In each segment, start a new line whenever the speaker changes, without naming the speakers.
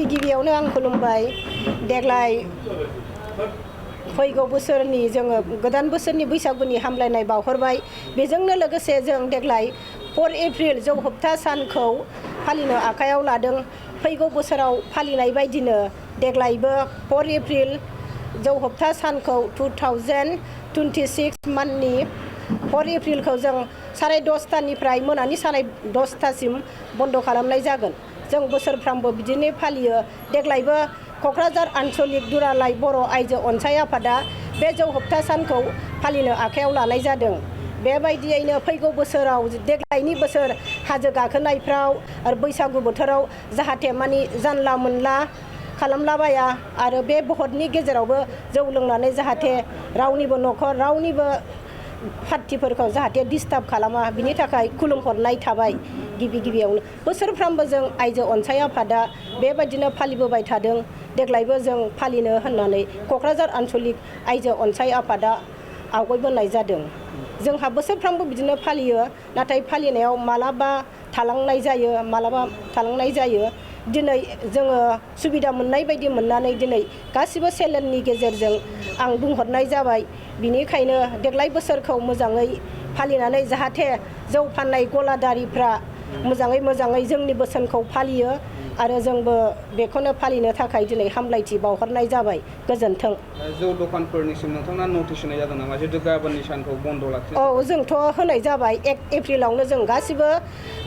गिबियावनो आं खुलुमबाय देग्लाय फैगौ बोसोरनि जोङो गोदान बोसोरनि बैसागुनि हामलायनाय बावहरबाय बेजोंनो लोगोसे जों देग्लाय 4 एप्रिल जौ होबथा सानखौ फालिनो आखायाव लादों फैगौ बोसोराव फालिनाय बायदिनो देग्लायबो 4 एप्रिल जौ होबथा सानखौ 2026 माननि 4 एप्रिलखौ जों 10:30 मोनानि 10:30 बन्द खालामनाय जागोन जों बोसोरफ्रामबो बिदिनो फालियो देग्लायबो क'क्राझार आनसलिक दुलाराय बर' आइजो अनसाय आफादा बे जौ होबथा सानखौ फालिनो आखायाव लानाय जादों बेबायदियैनो फैगौ बोसोराव देग्लायनि बोसोर हाजो गाखोनायफ्राव आरो बैसागु बोथोराव जाहाथे मानि जानला मोनला खालामलाबाया आरो बे भटनि गेजेरावबो जौ लोंनानै जाहाथे रावनिबो न'खर रावनिबो पार्टिफोरखौ जाहाथे डिस्टार्ब खालामा बिनि थाखाय खुलुमहरनाय थाबाय गिबियावनो बोसोरफ्रामबो जों आइजो अनसाय आफादा बेबायदिनो फालिबोबाय थादों देग्लायबो जों फालिनो होननानै क'क्राझार आनसलिक आइजो अनसाय आफादा आवगायबोनाय जादों जोंहा बोसोरफ्रामबो बिदिनो फालियो नाथाय फालिनायाव मालाबा थालांनाय जायो दिनै जोङो सुबिदा मोननाय बायदि मोननानै दिनै गासिबो चेनेलनि गेजेरजों आं बुंहरनाय जाबाय बिनिखायनो देग्लाय बोसोरखौ मोजाङै फालिनानै जाहाथे जौ फाननाय गलादारिफ्रा मोजाङै जोंनि बोसोनखौ फालियो आरो जोंबो बेखौनो फालिनो थाखाय दिनै हामलायथि बावहरनाय जाबाय गोजोन्थों
जौ दखानफोरनिसिम नोंथांना नटिस होनाय जादों नामा जिहेतु गाबोननि सानखौ बन्द लाखिनो
औ जोंथ' होनाय जाबाय 1 एप्रिलावनो जों गासिबो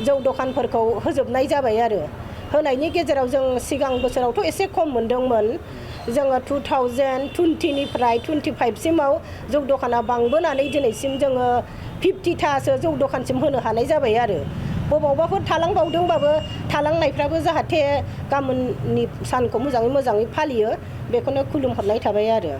जौ दखानफोरखौ होजोबनाय जाबाय आरो होनायनि गेजेराव जों सिगां बोसोरावथ' एसे खम मोनदोंमोन जोङो 2020निफ्राय 25 सिमाव जौ दखाना बांबोनानै दिनैसिम जोङो 50थासो जौ दखानसिम होनो हानाय जाबाय आरो बबावबाफोर थालांबावदोंबाबो थालांनायफ्राबो जाहाथे गाबोननि सानखौ मोजाङै फालियो बेखौनो खुलुमहरनाय थाबाय आरो